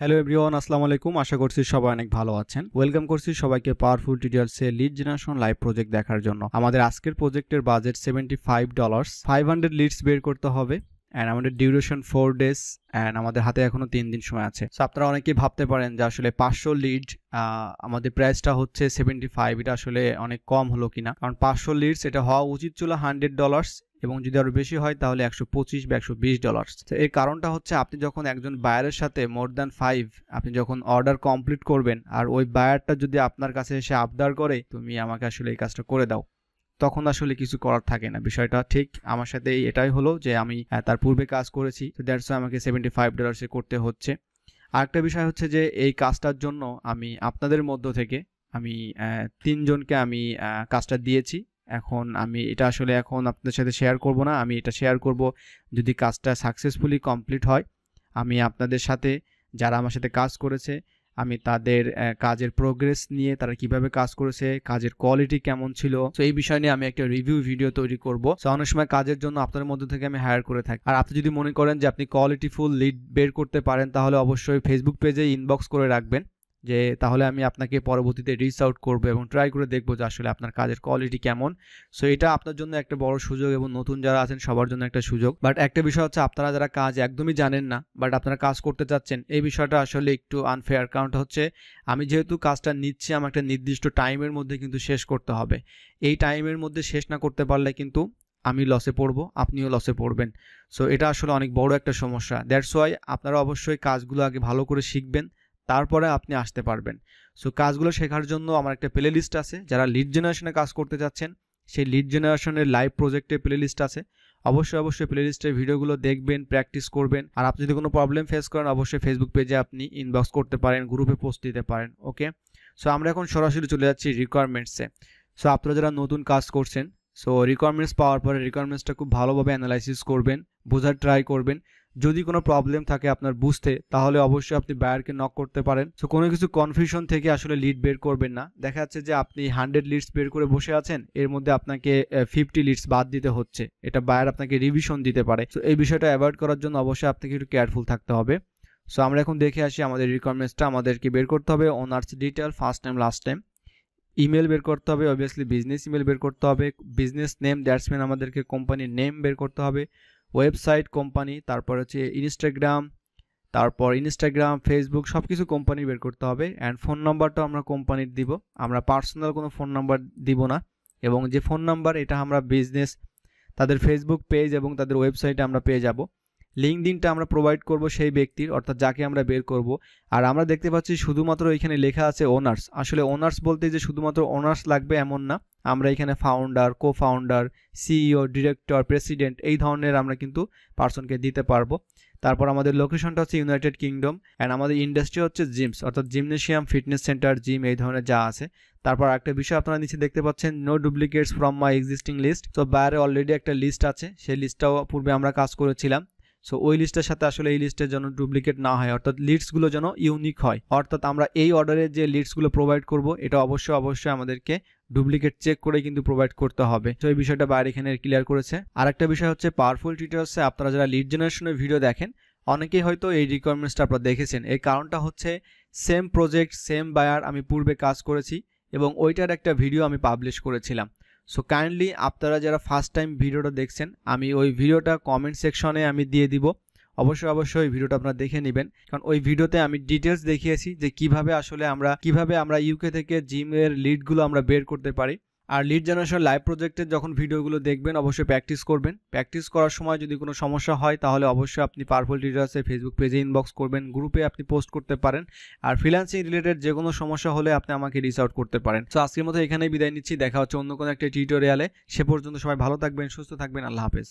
Hello everyone, আসসালামু আলাইকুম। আশা করছি সবাই অনেক ভালো আছেন। ওয়েলকাম করছি সবাইকে পাওয়ারফুল টিউটোরিয়ালসে লিড জেনারেশন লাইভ প্রজেক্ট দেখার জন্য। আমাদের আজকের প্রজেক্টের বাজেট $75, 500 লিডস বের করতে হবে অ্যান্ড আমাদের ডিউরেশন 4 ডেজ অ্যান্ড আমাদের হাতে এখনো 3 দিন সময় আছে। সো আপনারা অনেকেই ভাবতে পারেন যে আসলে 500 লিড আমাদের প্রাইসটা হচ্ছে 75, এটা আসলে অনেক কম হলো কিনা, কারণ 500 লিডস এটা হওয়া উচিত ছিল $100 এবং যদি আরো বেশি হয় তাহলে $125 বা $120। তো এর কারণটা হচ্ছে আপনি যখন একজন বায়ারের সাথে মোর দ্যান 5 আপনি যখন অর্ডার কমপ্লিট করবেন আর ওই বায়ারটা যদি আপনার কাছে এসে আবদার করে তুমি আমাকে আসলে এই কাজটা করে দাও, তখন আসলে কিছু করার থাকে না। বিষয়টা ঠিক আমার সাথে এটাই হলো যে আমি তার পূর্বে কাজ করেছি, তো দ্যাটস ওয়াই আমাকে $75 করতে হচ্ছে। আরেকটা বিষয় হচ্ছে যে এই কাজটার জন্য আমি আপনাদের মধ্য থেকে আমি 3 জনকে আমি কাজটা দিয়েছি। এখন আমি এটা আসলে এখন আপনাদের সাথে শেয়ার করব না, আমি এটা শেয়ার করব যদি কাজটা সাকসেসফুলি কমপ্লিট হয়। আমি আপনাদের সাথে যারা আমার সাথে কাজ করেছে আমি তাদের কাজের প্রোগ্রেস নিয়ে, তারা কিভাবে কাজ করেছে, কাজের কোয়ালিটি কেমন ছিল, তো এই বিষয় নিয়ে আমি একটা রিভিউ ভিডিও তৈরি করব। সো অনেক সময় কাজের জন্য আপনাদের মধ্য থেকে আমি হায়ার করে থাকি। আর আপনি যদি মনে করেন যে আপনি কোয়ালিটিফুল লিড বের করতে পারেন তাহলে অবশ্যই ফেসবুক পেজে ইনবক্স করে রাখবেন, যে তাহলে আমি আপনাকে পরবর্তীতে রিচ আউট করবো এবং ট্রাই করে দেখবো যে আসলে আপনার কাজের কোয়ালিটি কেমন। সো এটা আপনার জন্য একটা বড় সুযোগ এবং নতুন যারা আছেন সবার জন্য একটা সুযোগ। বাট একটা বিষয় হচ্ছে আপনারা যারা কাজ একদমই জানেন না বাট আপনারা কাজ করতে চাচ্ছেন, এই বিষয়টা আসলে একটু আনফেয়ার। কারণ হচ্ছে আমি যেহেতু কাজটা নিচ্ছি আমার একটা নির্দিষ্ট টাইমের মধ্যে কিন্তু শেষ করতে হবে। এই টাইমের মধ্যে শেষ না করতে পারলে কিন্তু আমি লসে পড়বো, আপনিও লসে পড়বেন। সো এটা আসলে অনেক বড় একটা সমস্যা। দ্যাটস ওয়াই আপনারা অবশ্যই কাজগুলো আগে ভালো করে শিখবেন, তারপরে আপনি আসতে পারবেন। সো কাজগুলো শেখার জন্য আমার একটা প্লে লিস্ট আছে। যারা লিড জেনারেশনে কাজ করতে যাচ্ছেন সেই লিড জেনারেশনের লাইভ প্রজেক্টের প্লে লিস্ট আছে, অবশ্যই প্লে লিস্টের ভিডিওগুলো দেখবেন, প্র্যাকটিস করবেন। আর আপনি যদি কোনো প্রবলেম ফেস করেন অবশ্যই ফেসবুক পেজে আপনি ইনবক্স করতে পারেন, গ্রুপে পোস্ট দিতে পারেন। ওকে, সো আমরা এখন সরাসরি চলে যাচ্ছি রিকোয়ারমেন্টসে। সো আপনারা যারা নতুন কাজ করছেন, সো রিকোয়ারমেন্টস পাওয়ার পরে রিকোয়ারমেন্টসটা খুব ভালোভাবে অ্যানালাইসিস করবেন, বোঝার ট্রাই করবেন। যদি কোনো প্রবলেম থাকে আপনার বুঝতে, তাহলে অবশ্যই আপনি বায়ারকে নক করতে পারেন। সো কোনো কিছু কনফিউশন থেকে আসলে লিড বের করবেন না। দেখা যাচ্ছে যে আপনি 100 লিডস বের করে বসে আছেন, এর মধ্যে আপনাকে 50 লিডস বাদ দিতে হচ্ছে, এটা বায়ার আপনাকে রিভিশন দিতে পারে। সো এই বিষয়টা অ্যাভয়েড করার জন্য অবশ্যই আপনাকে একটু কেয়ারফুল থাকতে হবে। সো আমরা এখন দেখে আসি আমাদের রিকোয়ারমেন্টসটা। আমাদেরকে বের করতে হবে owners detail, first time last time, email বের করতে হবে, অবভিয়াসলি বিজনেস ইমেল বের করতে হবে, বিজনেস নেম দ্যাটস মিন আমাদেরকে কোম্পানির নেম বের করতে হবে, ওয়েবসাইট কোম্পানি, তারপর হচ্ছে ইনস্টাগ্রাম, ফেসবুক সব কিছু কোম্পানি বের করতে হবে। অ্যান্ড ফোন নাম্বারটা আমরা কোম্পানির দিব, আমরা পার্সোনাল কোনো ফোন নাম্বার দিব না। এবং যে ফোন নাম্বার এটা আমরা বিজনেস তাদের ফেসবুক পেজ এবং তাদের ওয়েবসাইটে আমরা পেয়ে যাব। লিঙ্কডিনটা আমরা প্রোভাইড করব সেই ব্যক্তির, অর্থাৎ যাকে আমরা বের করব। আর আমরা দেখতে পাচ্ছি শুধুমাত্র এখানে লেখা আছে ওনার্স। আসলে ওনার্স বলতে যে শুধুমাত্র ওনার্স লাগবে এমন না, আমরা এখানে ফাউন্ডার, কো ফাউন্ডার, সিইও, ডিরেক্টর, প্রেসিডেন্ট এই ধরনের আমরা কিন্তু পার্সনকে দিতে পারবো। তারপর আমাদের লোকেশনটা হচ্ছে ইউনাইটেড কিংডম অ্যান্ড আমাদের ইন্ডাস্ট্রি হচ্ছে জিমস, অর্থাৎ জিমনেশিয়াম, ফিটনেস সেন্টার, জিম এই ধরনের যা আছে। তারপর একটা বিষয় আপনারা নিচে দেখতে পাচ্ছেন no duplicates from my existing list. তো বাইরে অলরেডি একটা লিস্ট আছে, সেই লিস্টটাও পূর্বে আমরা কাজ করেছিলাম। সো ওই লিস্টের সাথে আসলে এই লিস্টের জন্য ডুপ্লিকেট না হয়, অর্থাৎ লিস্টগুলো যেন ইউনিক হয়। অর্থাৎ আমরা এই অর্ডারে যে লিস্টগুলো প্রোভাইড করব এটা অবশ্যই আমাদেরকে ডুপ্লিকেট চেক করে কিন্তু প্রোভাইড করতে হবে। তো এই বিষয়টা বাইরে এখানে ক্লিয়ার করেছে। আর একটা বিষয় হচ্ছে পাওয়ারফুল টিউটোরিয়ালসে আপনারা যারা লিড জেনারেশনের ভিডিও দেখেন অনেকেই হয়তো এই রিকোয়ারমেন্টসটা আপনারা দেখেছেন। এর কারণটা হচ্ছে সেম প্রজেক্ট সেম বায়ার আমি পূর্বে কাজ করেছি এবং ওইটার একটা ভিডিও আমি পাবলিশ করেছিলাম। সো কাইন্ডলি আপনারা যারা ফার্স্ট টাইম ভিডিওটা দেখছেন আমি ওই ভিডিওটা কমেন্ট সেকশনে আমি দিয়ে দিব, অবশ্যই ওই ভিডিওটা আপনারা দেখে নেবেন। কারণ ওই ভিডিওতে আমি ডিটেলস দেখিয়েছি যে কিভাবে আমরা ইউকে থেকে জিমের লিডগুলো আমরা বের করতে পারি। আর লিড জেনারেশন লাইভ প্রজেক্টের যখন ভিডিওগুলো দেখবেন অবশ্যই প্র্যাকটিস করবেন। প্র্যাকটিস করার সময় যদি কোনো সমস্যা হয় তাহলে অবশ্যই আপনি পাওয়ারফুল টিউটোরিয়ালসে ফেসবুক পেজে ইনবক্স করবেন, গ্রুপে আপনি পোস্ট করতে পারেন। আর ফ্রিল্যান্সিং রিলেটেড যে কোনো সমস্যা হলে আপনি আমাকে রিচ আউট করতে পারেন। তো আজকের মতো এখানেই বিদায় নিচ্ছি, দেখা হচ্ছে অন্য কোনো একটা টিউটোরিয়ালে। সে পর্যন্ত সবাই ভালো থাকবেন, সুস্থ থাকবেন, আল্লাহ হাফেজ।